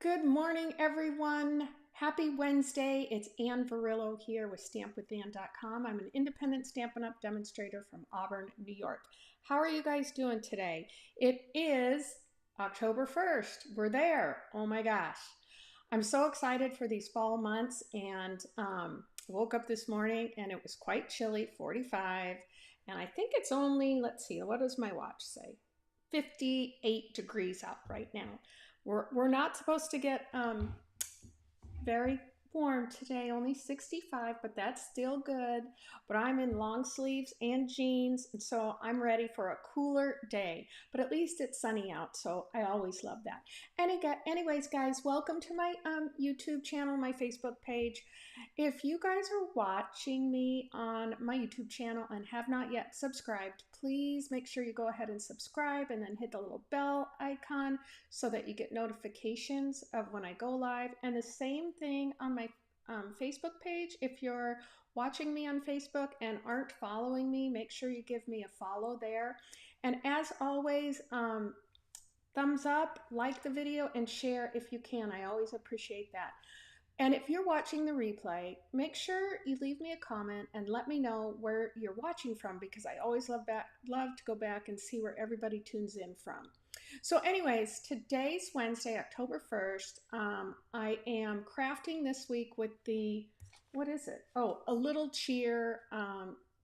Good morning, everyone. Happy Wednesday. It's Ann Varillo here with stampwithann.com. I'm an independent Stampin' Up! Demonstrator from Auburn, New York. How are you guys doing today? It is October 1st. We're there. Oh my gosh. I'm so excited for these fall months, and woke up this morning and it was quite chilly, 45, and I think it's only, let's see, what does my watch say? 58 degrees out right now. We're not supposed to get very warm today, only 65, but that's still good. But I'm in long sleeves and jeans, and so I'm ready for a cooler day. But at least it's sunny out, so I always love that. Anyways, guys, welcome to my YouTube channel, my Facebook page. If you guys are watching me on my YouTube channel and have not yet subscribed, please make sure you go ahead and subscribe and then hit the little bell icon so that you get notifications of when I go live. And the same thing on my Facebook page. If you're watching me on Facebook and aren't following me, make sure you give me a follow there. And as always, thumbs up, like the video, and share if you can. I always appreciate that. And if you're watching the replay, make sure you leave me a comment and let me know where you're watching from, because I always love to go back and see where everybody tunes in from. So anyways, today's Wednesday, October 1st. I am crafting this week with the, what is it? Oh, a little cheer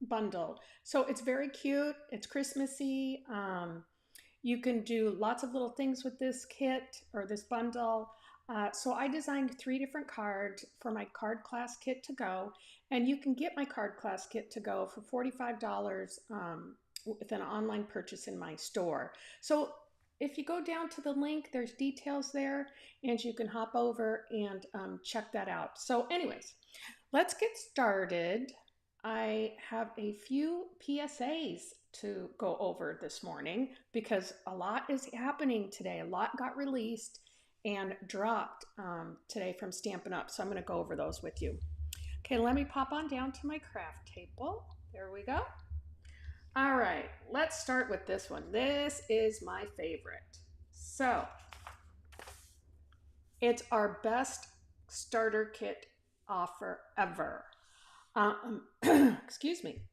bundle. So it's very cute. It's Christmassy. You can do lots of little things with this kit or this bundle. So I designed 3 different cards for my card class kit to go, and you can get my card class kit to go for $45 with an online purchase in my store. So if you go down to the link, there's details there, and you can hop over and check that out. So anyways, let's get started. I have a few PSAs to go over this morning because a lot is happening today. A lot got released and dropped today from Stampin' Up. So I'm going to go over those with you. Okay, let me pop on down to my craft table. There we go. All right, let's start with this one. This is my favorite. So it's our best starter kit offer ever. Excuse me.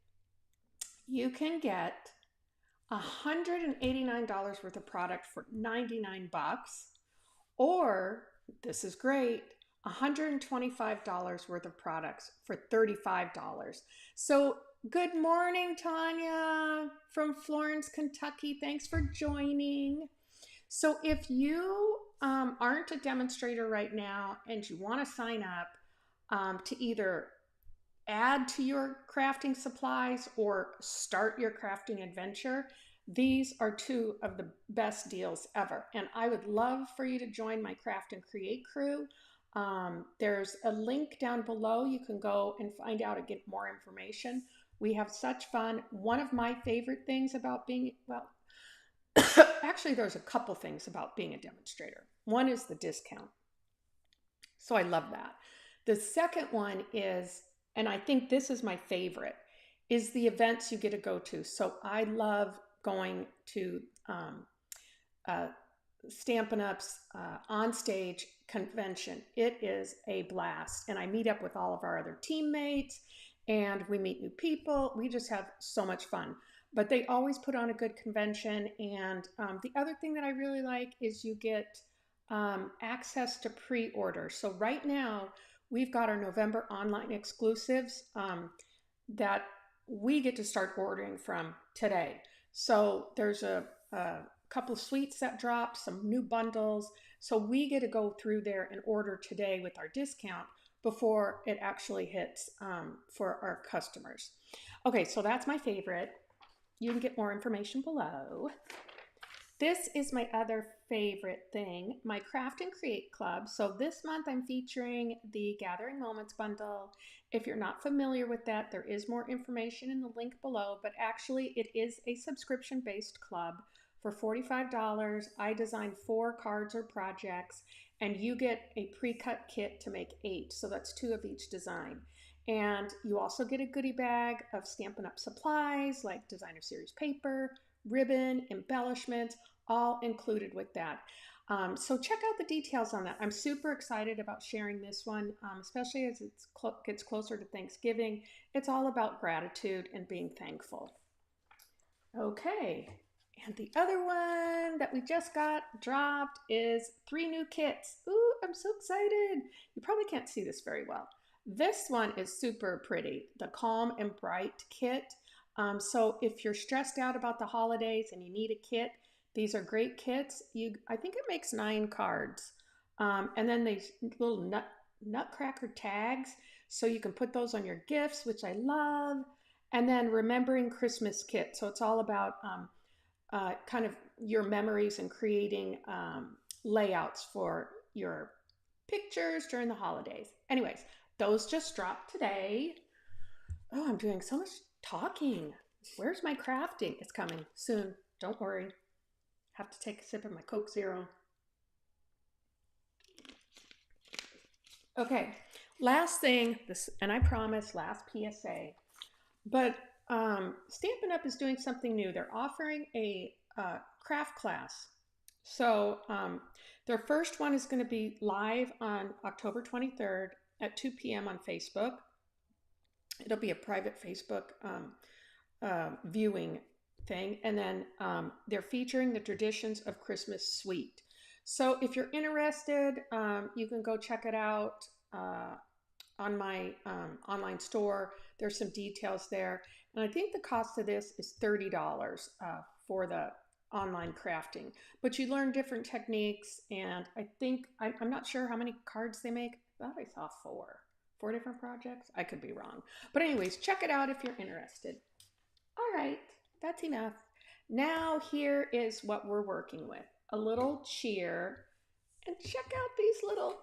You can get $189 worth of product for 99 bucks. Or, this is great, $125 worth of products for $35. So, good morning, Tanya from Florence, Kentucky. Thanks for joining. So, if you aren't a demonstrator right now and you want to sign up to either add to your crafting supplies or start your crafting adventure, these are 2 of the best deals ever. And I would love for you to join my Craft and Create crew. There's a link down below. You can go and find out and get more information. We have such fun. One of my favorite things about being, well, actually there's a couple things about being a demonstrator. One is the discount. So I love that. The second one is, and I think this is my favorite, is the events you get to go to. So I love going to Stampin' Up's on-stage convention. It is a blast, and I meet up with all of our other teammates, and we meet new people. We just have so much fun. But they always put on a good convention, and the other thing that I really like is you get access to pre-order. So right now, we've got our November online exclusives that we get to start ordering from today. So there's a couple of suites that dropped, some new bundles. So we get to go through there and order today with our discount before it actually hits for our customers. Okay, so that's my favorite. You can get more information below. This is my other favorite thing, my Craft and Create Club. So this month I'm featuring the Gathering Moments bundle. If you're not familiar with that, there is more information in the link below, but actually it is a subscription-based club. For $45, I designed 4 cards or projects, and you get a pre-cut kit to make 8. So that's 2 of each design. And you also get a goodie bag of Stampin' Up supplies like designer series paper, ribbon, embellishments, all included with that. So check out the details on that. I'm super excited about sharing this one, especially as it gets closer to Thanksgiving. It's all about gratitude and being thankful. Okay, and the other one that we just got dropped is 3 new kits. Ooh, I'm so excited. You probably can't see this very well. This one is super pretty, the Calm and Bright kit. So if you're stressed out about the holidays and you need a kit, these are great kits. I think it makes 9 cards. And then these little nutcracker tags, so you can put those on your gifts, which I love. And then Remembering Christmas kit. So it's all about kind of your memories and creating layouts for your pictures during the holidays. Anyways, those just dropped today. Oh, I'm doing so much talking. Where's my crafting? It's coming soon. Don't worry. Have to take a sip of my Coke Zero. Okay, last thing, and I promise, last PSA. But Stampin' Up! Is doing something new. They're offering a craft class. So their first one is going to be live on October 23rd at 2 p.m. on Facebook. It'll be a private Facebook viewing thing. And then they're featuring the Traditions of Christmas Suite. So if you're interested, you can go check it out on my online store. There's some details there. And I think the cost of this is $30 for the online crafting. But you learn different techniques, and I think, I'm not sure how many cards they make. I thought I saw 4 different projects. I could be wrong. But anyways, check it out if you're interested. All right, that's enough. Now here is what we're working with. A little cheer. And check out these little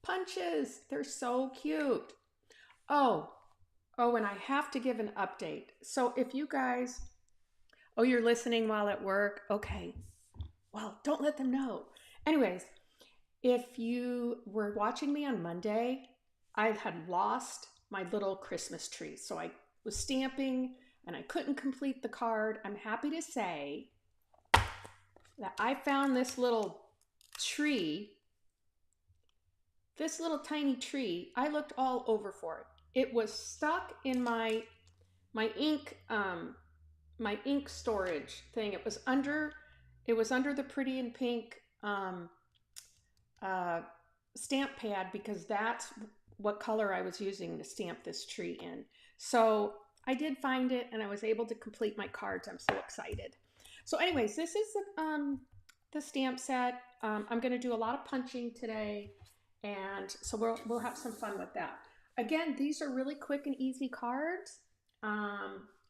punches. They're so cute. Oh, and I have to give an update. So if you guys, you're listening while at work. Okay. Well, don't let them know. Anyways, if you were watching me on Monday, I had lost my little Christmas tree. So I was stamping and I couldn't complete the card. I'm happy to say that I found this little tree, this little tiny tree. I looked all over for it. It was stuck in my ink storage thing. It was under the Pretty in Pink stamp pad, because that's what color I was using to stamp this tree in. So I did find it and I was able to complete my cards. I'm so excited. So anyways, this is the stamp set. I'm going to do a lot of punching today, and so we'll have some fun with that. Again, these are really quick and easy cards.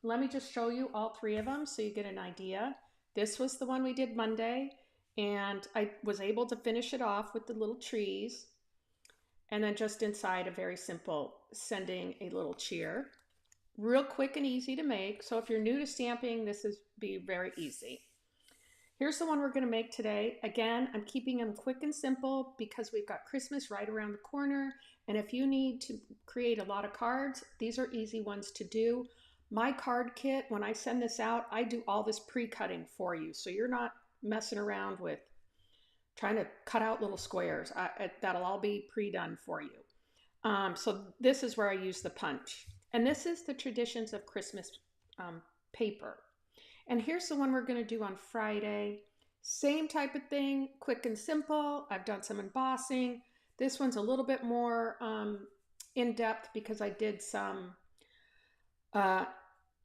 Let me just show you all 3 of them so you get an idea. This was the one we did Monday, and I was able to finish it off with the little trees. And then just inside, a very simple sending a little cheer. Real quick and easy to make. So if you're new to stamping, this is be very easy. Here's the one we're going to make today. Again, I'm keeping them quick and simple because we've got Christmas right around the corner. And if you need to create a lot of cards, these are easy ones to do. My card kit, when I send this out, I do all this pre-cutting for you. So you're not messing around with trying to cut out little squares. That'll all be pre-done for you. So this is where I use the punch. And this is the Traditions of Christmas paper. And here's the one we're going to do on Friday. Same type of thing, quick and simple. I've done some embossing. This one's a little bit more in-depth because I did some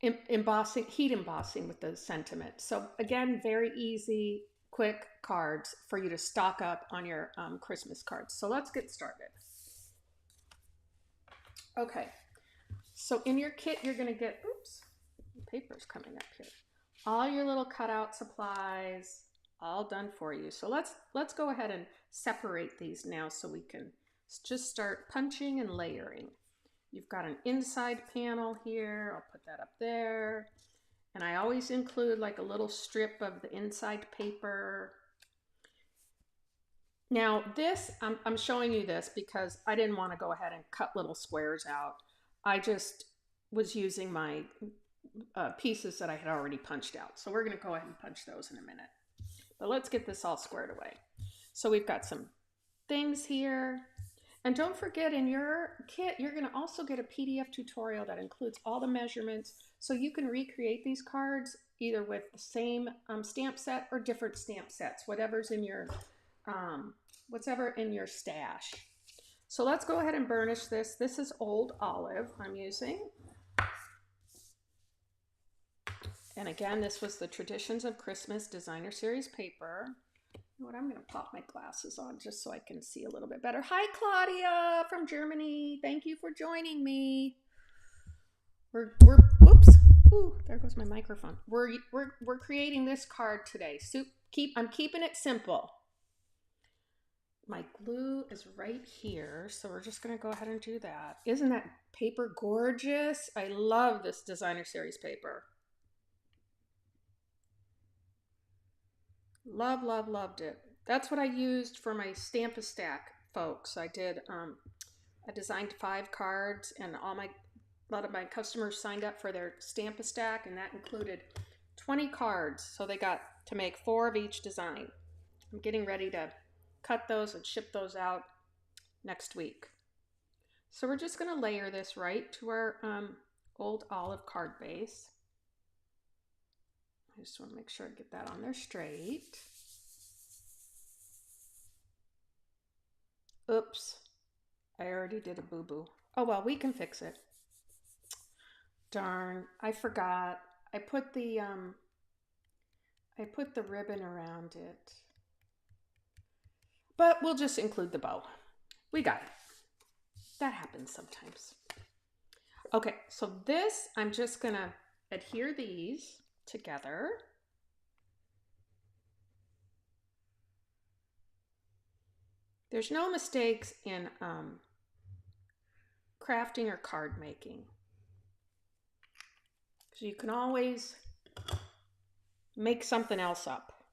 embossing, heat embossing with the sentiment. So again, very easy, quick cards for you to stock up on your Christmas cards. So let's get started. Okay, so in your kit, you're going to get, oops, the paper's coming up here. All your little cutout supplies, all done for you. So let's go ahead and separate these now so we can just start punching and layering. You've got an inside panel here. I'll put that up there. And I always include like a little strip of the inside paper. Now this, I'm showing you this because I didn't want to go ahead and cut little squares out. I just was using my pieces that I had already punched out. So we're going to go ahead and punch those in a minute. But let's get this all squared away. So we've got some things here. And don't forget, in your kit, you're going to also get a PDF tutorial that includes all the measurements, so you can recreate these cards either with the same stamp set or different stamp sets, whatever's in your whatever in your stash. So let's go ahead and burnish this. This is Old Olive I'm using. And again, this was the Traditions of Christmas Designer Series paper. You know what, I'm going to pop my glasses on just so I can see a little bit better. Hi, Claudia from Germany. Thank you for joining me. Oops. Ooh, there goes my microphone. We're creating this card today. I'm keeping it simple. My glue is right here, so we're just going to go ahead and do that. Isn't that paper gorgeous? I love this Designer Series paper. Loved it. That's what I used for my Stamp-A-Stack, folks. I designed 5 cards, and a lot of my customers signed up for their Stamp-A-Stack, and that included 20 cards. So they got to make 4 of each design. I'm getting ready to cut those and ship those out next week. So we're just going to layer this right to our Old Olive card base. I just want to make sure I get that on there straight. Oops, I already did a boo-boo. Oh well, we can fix it. Darn, I forgot. I put the ribbon around it. But we'll just include the bow. We got it. That happens sometimes. Okay, so this, I'm just gonna adhere these together. There's no mistakes in crafting or card making. So you can always make something else up.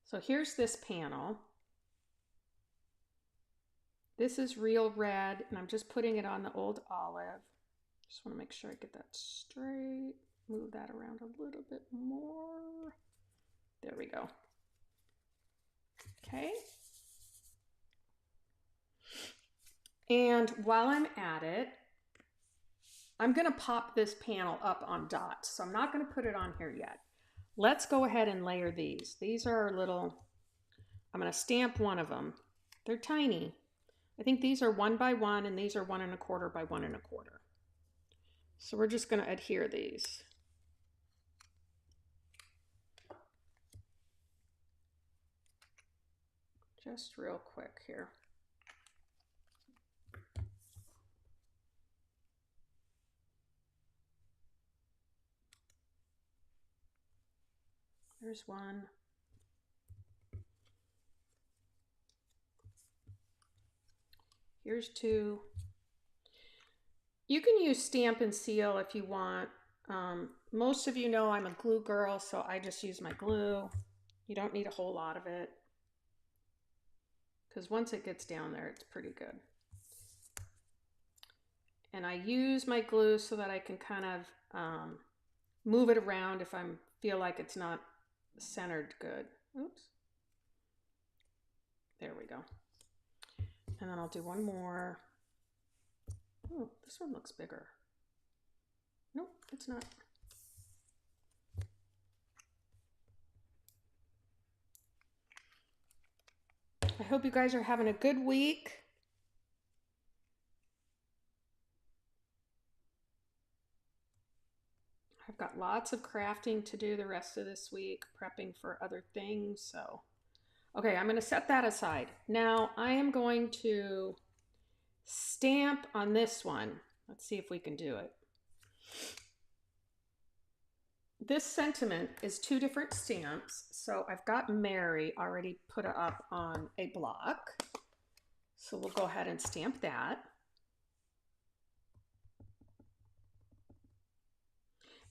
So here's this panel. This is real red, and I'm just putting it on the Old Olive. Just want to make sure I get that straight. Move that around a little bit more. There we go. Okay. And while I'm at it, I'm going to pop this panel up on dots. So I'm not going to put it on here yet. Let's go ahead and layer these. These are little, I'm going to stamp one of them. They're tiny. I think these are 1 by 1 and these are 1 1/4 by 1 1/4. So we're just going to adhere these. Just real quick here. There's one. Here's 2. You can use Stamp and Seal if you want. Most of you know I'm a glue girl, so I just use my glue. You don't need a whole lot of it, because once it gets down there, it's pretty good. And I use my glue so that I can kind of move it around if I feel like it's not centered good. Oops. There we go. And then I'll do one more. Oh, this one looks bigger. Nope, it's not. I hope you guys are having a good week. I've got lots of crafting to do the rest of this week, prepping for other things. So, okay, I'm going to set that aside. Now I am going to stamp on this one. Let's see if we can do it. This sentiment is 2 different stamps. So I've got Mary already put up on a block. So we'll go ahead and stamp that.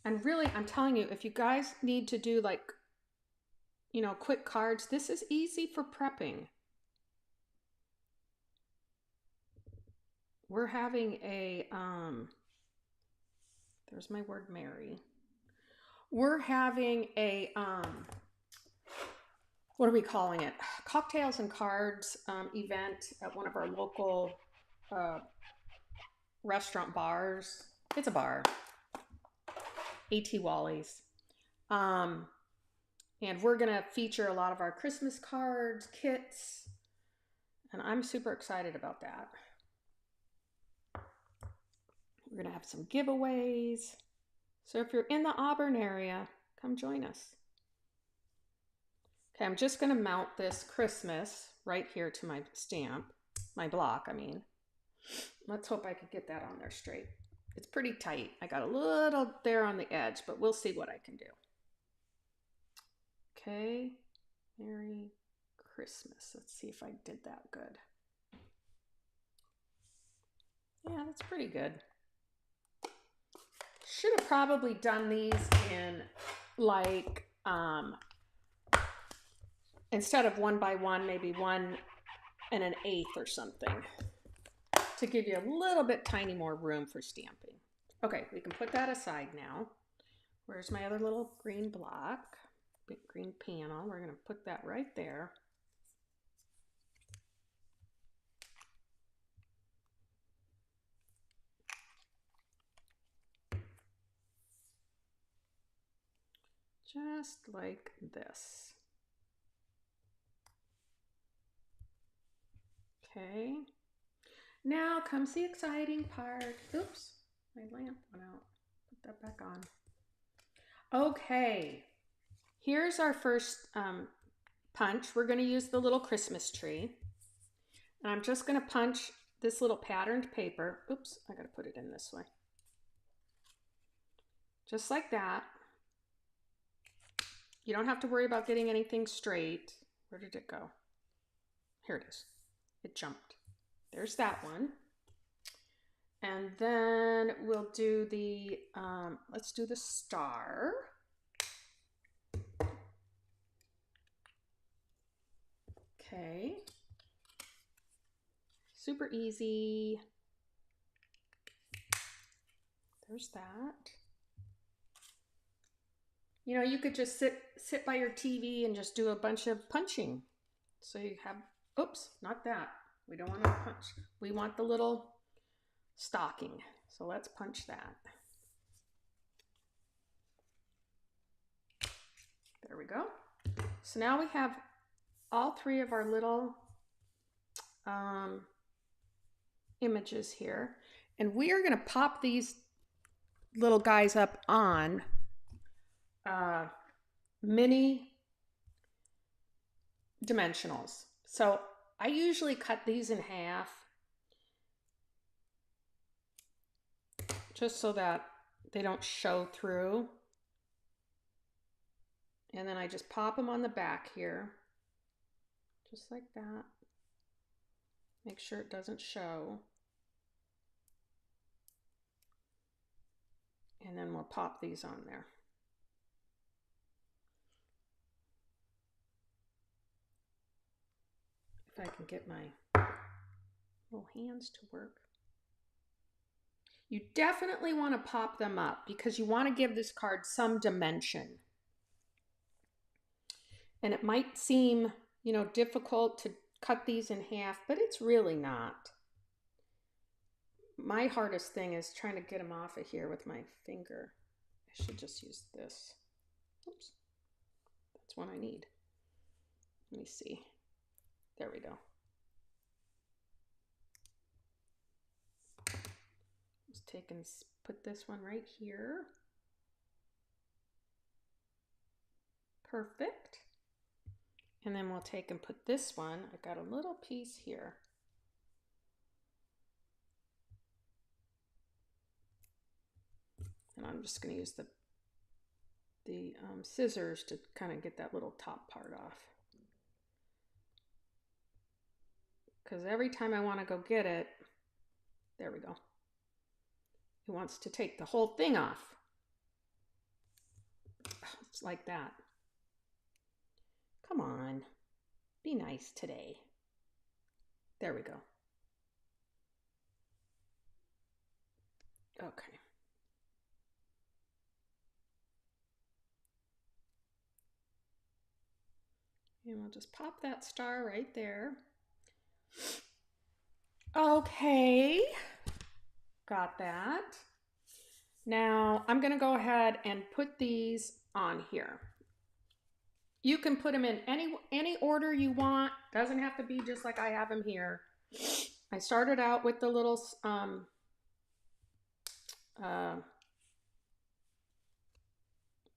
And really, I'm telling you, if you guys need to do like, you know, quick cards, this is easy for prepping. We're having a, there's my word Mary. We're having a what are we calling it? Cocktails and cards event at one of our local uh, restaurant bars. It's a bar, A.T. Wally's. And we're going to feature a lot of our Christmas cards, kits, and I'm super excited about that. We're going to have some giveaways. So if you're in the Auburn area, come join us. Okay, I'm just going to mount this Christmas right here to my stamp, my block, I mean. Let's hope I can get that on there straight. It's pretty tight. I got a little there on the edge, but we'll see what I can do. Okay, Merry Christmas. Let's see if I did that good. Yeah, that's pretty good. Should have probably done these in like, instead of 1 by 1, maybe 1 1/8 or something, to give you a little bit tiny more room for stamping. Okay, we can put that aside now. Where's my other little green block? Big green panel. We're going to put that right there. Just like this. Okay. Now comes the exciting part. Oops, my lamp went out. Put that back on. Okay, here's our first punch. We're going to use the little Christmas tree. And I'm just going to punch this little patterned paper. Oops, I got to put it in this way. Just like that. You don't have to worry about getting anything straight. Where did it go? Here it is. It jumped. There's that one. And then we'll do the, let's do the star. Okay. Super easy. There's that. You know, you could just sit by your TV and just do a bunch of punching. So you have, oops, not that. We don't want to punch. We want the little stocking. So let's punch that. There we go. So now we have all 3 of our little images here. And we are going to pop these little guys up on mini dimensionals. So I usually cut these in half just so that they don't show through. And then I just pop them on the back here, just like that. Make sure it doesn't show. And then we'll pop these on there. If I can get my little hands to work. You definitely want to pop them up because you want to give this card some dimension. And it might seem, you know, difficult to cut these in half, but it's really not. My hardest thing is trying to get them off of here with my finger. I should just use this. Oops. That's one I need. Let me see. There we go. Just take and put this one right here. Perfect. And then we'll take and put this one. I've got a little piece here. And I'm just going to use the scissors to kind of get that little top part off. Because every time I want to go get it, there we go. It wants to take the whole thing off. It's like that. Come on, be nice today. There we go. Okay. And we'll just pop that star right there. Okay, got that. Now I'm going to go ahead and put these on here. You can put them in any order you want. Doesn't have to be just like I have them here. I started out with the little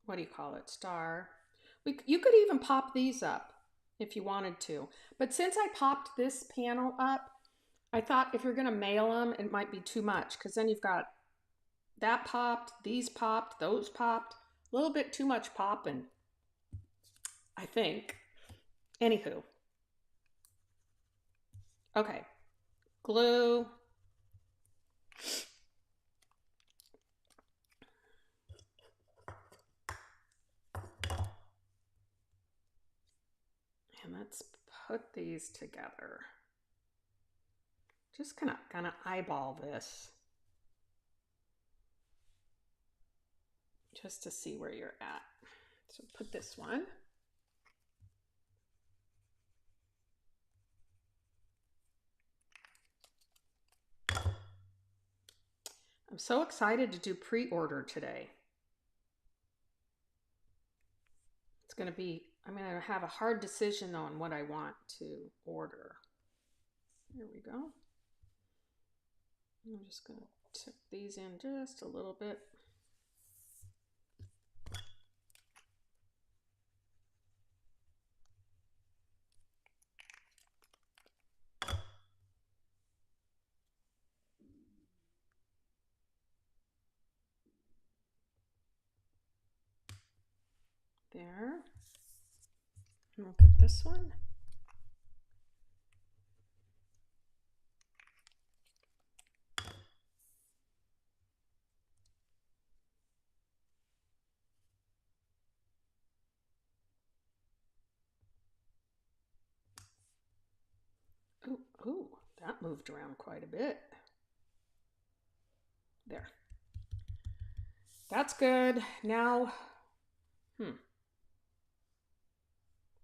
what do you call it? Star. You could even pop these up if you wanted to. But since I popped this panel up, I thought if you're going to mail them, it might be too much because then you've got that popped, these popped, those popped. A little bit too much popping, I think. Anywho. Okay. Glue. And let's put these together. Just kind of eyeball this. Just to see where you're at. So put this one. I'm so excited to do pre-order today. It's going to be, I'm going to have a hard decision on what I want to order. Here we go. I'm just going to tip these in just a little bit. There. And we'll get this one. Ooh, that moved around quite a bit. There. That's good. Now,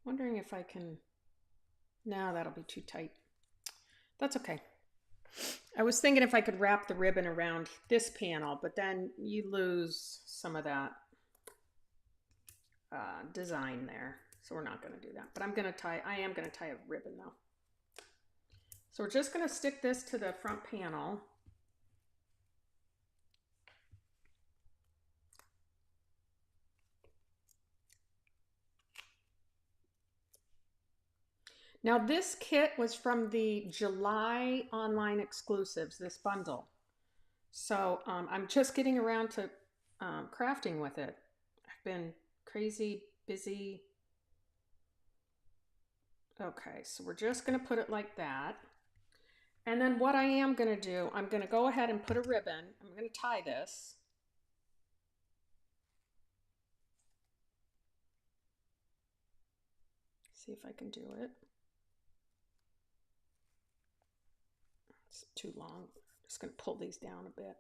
wondering if I can, no, that'll be too tight. That's okay. I was thinking if I could wrap the ribbon around this panel, but then you lose some of that design there. So we're not going to do that, but I am going to tie a ribbon though. So we're just going to stick this to the front panel. Now this kit was from the July online exclusives, this bundle. So I'm just getting around to crafting with it. I've been crazy busy. Okay, so we're just going to put it like that. And then what I am going to do, I'm going to go ahead and put a ribbon. I'm going to tie this. See if I can do it. It's too long. I'm just going to pull these down a bit.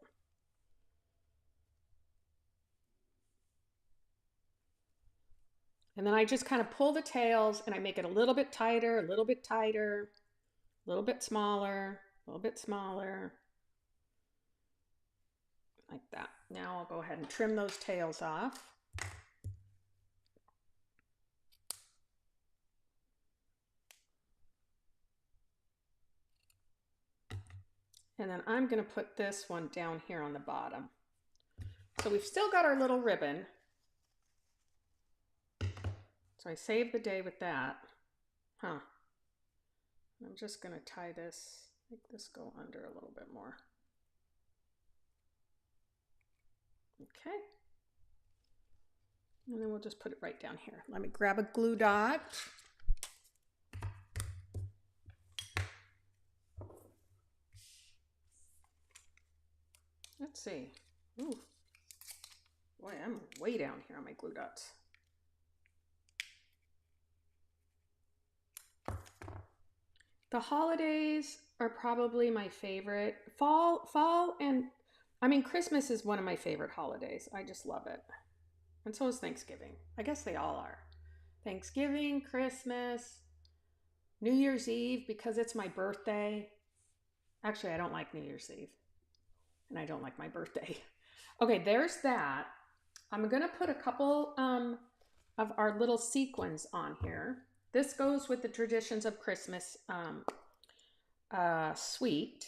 And then I just kind of pull the tails and I make it a little bit tighter, a little bit tighter, a little bit smaller, a little bit smaller. Like that. Now I'll go ahead and trim those tails off. And then I'm going to put this one down here on the bottom. So we've still got our little ribbon. So I saved the day with that. I'm just going to tie this, make this go under a little bit more. Okay. And then we'll just put it right down here. Let me grab a glue dot. Let's see. Ooh. Boy, I'm way down here on my glue dots. The holidays are probably my favorite. Fall and, I mean, Christmas is one of my favorite holidays. I just love it. And so is Thanksgiving. I guess they all are. Thanksgiving, Christmas, New Year's Eve because it's my birthday. Actually, I don't like New Year's Eve and I don't like my birthday. Okay, there's that. I'm gonna put a couple of our little sequins on here. This goes with the traditions of Christmas suite.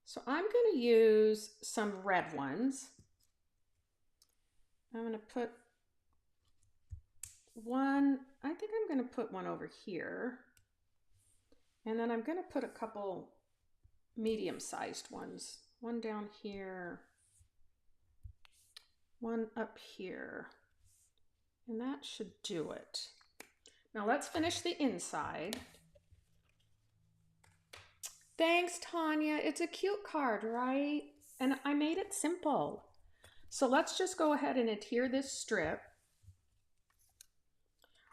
So I'm gonna use some red ones. I'm gonna put one, I think I'm gonna put one over here. And then I'm gonna put a couple medium-sized ones. One down here, one up here. And that should do it. Now let's finish the inside. Thanks, Tanya. It's a cute card, right? And I made it simple. So let's just go ahead and adhere this strip.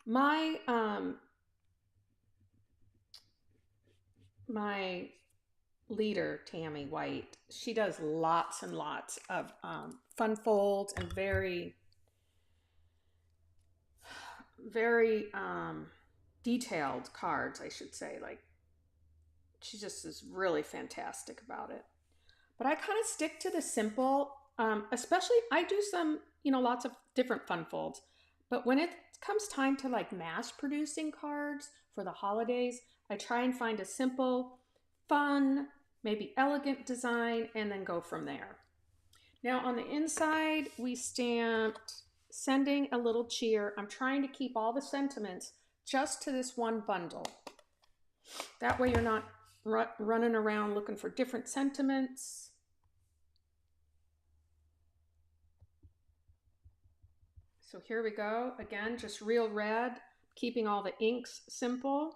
My leader, Tammy White, she does lots and lots of fun folds and very detailed cards, I should say. Like, she just is really fantastic about it. But I kind of stick to the simple, especially I do some, lots of different fun folds. But when it comes time to like mass producing cards for the holidays, I try and find a simple, fun, maybe elegant design and then go from there. Now on the inside, we stamped sending a little cheer. I'm trying to keep all the sentiments just to this one bundle. That way you're not running around looking for different sentiments. So here we go. Again, just real red, keeping all the inks simple.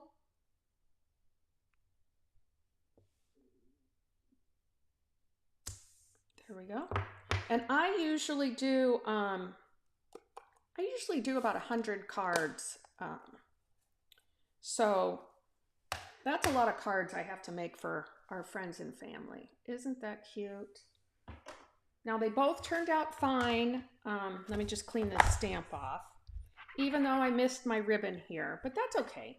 There we go. And I usually do about 100 cards. So that's a lot of cards I have to make for our friends and family. Isn't that cute? Now they both turned out fine. Let me just clean this stamp off. Even though I missed my ribbon here, but that's okay.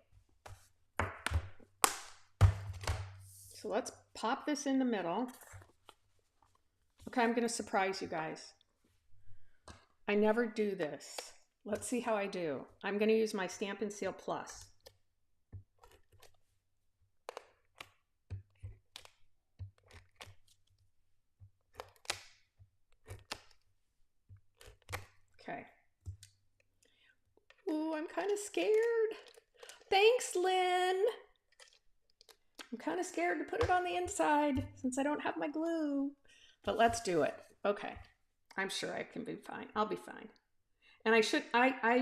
So let's pop this in the middle. Okay, I'm gonna surprise you guys. I never do this. Let's see how I do. I'm gonna use my Stampin' Seal Plus. Okay. Ooh, I'm kind of scared. Thanks, Lynn. I'm kind of scared to put it on the inside since I don't have my glue. But let's do it. Okay. I'm sure I can be fine. I'll be fine. And I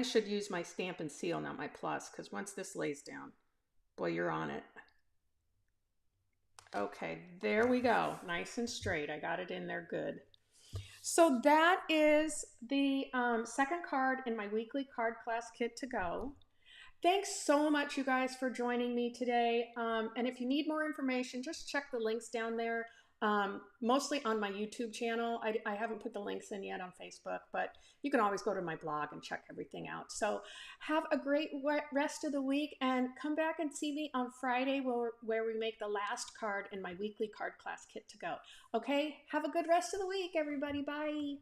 should use my Stampin' Seal, not my Plus, because once this lays down, boy, you're on it. Okay, there we go. Nice and straight. I got it in there good. So that is the second card in my weekly card class kit to go. Thanks so much, you guys, for joining me today. And if you need more information, just check the links down there. Mostly on my YouTube channel. I haven't put the links in yet on Facebook, but you can always go to my blog and check everything out. So have a great rest of the week and come back and see me on Friday where we make the last card in my weekly card class kit to go. Okay, have a good rest of the week, everybody. Bye.